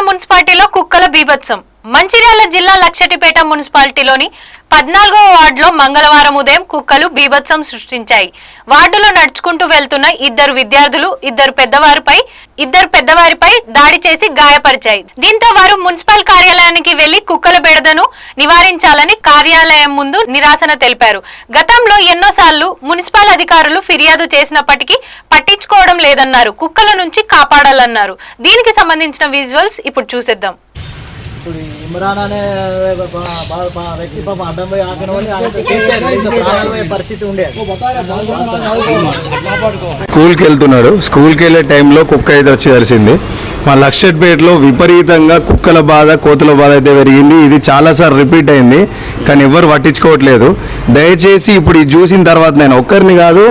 మున్సిపాలిటీలో కుక్కల బీభత్సం. మంచిర్యాల జిల్లా లక్షటిపేట మున్సిపాలిటీలోని 14వ వార్డులో మంగళవారం ఉదయం కుక్కలు బీభత్సం సృష్టించాయి. వార్డులో నడుచుకుంటూ వెళ్తున్న ఇద్దరు విద్యార్థులు ఇద్దరు పెద్దవారిపై దాడి చేసి గాయపరిచాయి. దీంతో వారు మున్సిపల్ కార్యాలయానికి వెళ్లి కుక్కల బెడదను నివారించాలని కార్యాలయం ముందు నిరసన తెలిపారు. గతంలో ఎన్నోసార్లు మున్సిపల్ అధికారులు ఫిర్యాదు చేసినప్పటికీ పట్టించుకోవడం లేదన్నారు. కుక్కల నుంచి కాపాడాలన్నారు. దీనికి సంబంధించిన విజువల్స్ ఇప్పుడు చూసేద్దాం. ఇప్పుడు ఇమ్రాన్ అనే వ్యక్తి పాపం అడ్డం పోయి ఆకిన వాళ్ళు పరిస్థితి ఉండేది. స్కూల్కి వెళ్తున్నాడు. స్కూల్కి వెళ్ళే టైంలో కుక్క అయితే వచ్చి కలిసింది. మా లక్షట్పేటలో విపరీతంగా కుక్కల బాధ, కోతుల బాధ అయితే పెరిగింది. ఇది చాలాసార్లు రిపీట్ అయింది, కానీ ఎవరు పట్టించుకోవట్లేదు. దయచేసి ఇప్పుడు ఇది చూసిన తర్వాత నేను ఒక్కరిని కాదు,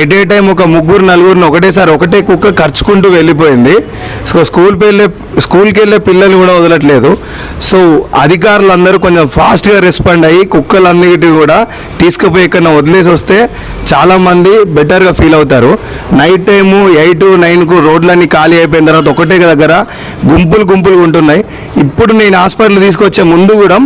ఎట్ ఏ టైం ఒక ముగ్గురు నలుగురిని ఒకటేసారి ఒకటే కుక్క ఖర్చుకుంటూ వెళ్ళిపోయింది. సో స్కూల్కి వెళ్ళే పిల్లలు కూడా వదలట్లేదు. సో అధికారులందరూ కొంచెం ఫాస్ట్గా రెస్పాండ్ అయ్యి కుక్కలన్నిటి కూడా తీసుకుపోయి ఇక్కడ వదిలేసి వస్తే చాలామంది బెటర్గా ఫీల్ అవుతారు. నైట్ టైము 8-9కు రోడ్లన్నీ ఖాళీ అయిపోయిన తర్వాత ఒకటే దగ్గర గుంపులు ఉంటున్నాయి. ఇప్పుడు నేను హాస్పిటల్ తీసుకొచ్చే ముందు కూడా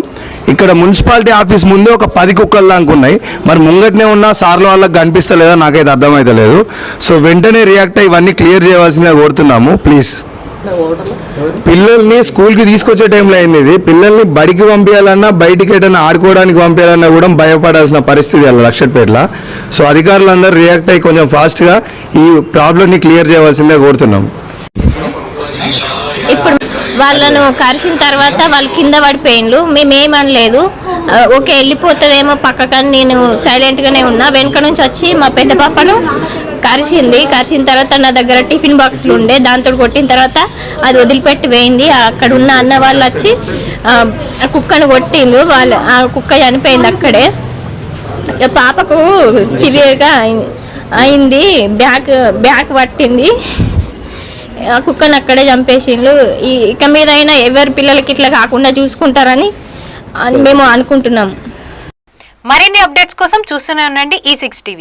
ఇక్కడ మున్సిపాలిటీ ఆఫీస్ ముందు ఒక 10 కుక్కలు దాకా ఉన్నాయి. మరి ముంగట్నే ఉన్న సార్ల వాళ్ళకి కనిపిస్తలేదా నాకైతే అర్థమవుతలేదు. సో వెంటనే రియాక్ట్ అయ్యి ఇవన్నీ క్లియర్ చేయవలసిందిగా కోరుతున్నాము. ప్లీజ్ పిల్లల్ని స్కూల్కి తీసుకొచ్చే టైంలో అయింది. ఇది పిల్లల్ని బడికి పంపించాలన్నా, బయటికి ఏదైనా ఆడుకోవడానికి పంపించాలన్నా కూడా భయపడాల్సిన పరిస్థితి అలా లక్షట్పేటలో. సో అధికారులందరూ రియాక్ట్ అయ్యి కొంచెం ఫాస్ట్గా ఈ ప్రాబ్లమ్ని క్లియర్ చేయవలసిందే కోరుతున్నాం. ఇప్పుడు వాళ్ళను కరిచిన తర్వాత వాళ్ళు కింద పడిపోయిండ్రు. మేమేమనలేదు, ఓకే వెళ్ళిపోతుందేమో పక్కకని నేను సైలెంట్గానే ఉన్నా. వెనక నుంచి వచ్చి మా పెద్ద పాపను కరిచిన తర్వాత నా దగ్గర టిఫిన్ బాక్స్లు ఉండే, దాంతో కొట్టిన తర్వాత అది వదిలిపెట్టి పోయింది. అక్కడ ఉన్న అన్న వాళ్ళు వచ్చి ఆ కుక్కను కొట్టిండ్రు. ఆ కుక్క చనిపోయింది అక్కడే. పాపకు సివియర్గా అయింది, బ్యాక్ పట్టింది. ఆ కుక్కను అక్కడే చంపేసిండ్రు. ఇక మీదైనా ఎవరి పిల్లలకి ఇట్లా కాకుండా చూసుకుంటారని మేము అనుకుంటున్నాం. మరిన్ని అప్డేట్స్ కోసం చూస్తూనే ఉండండి E6 TV.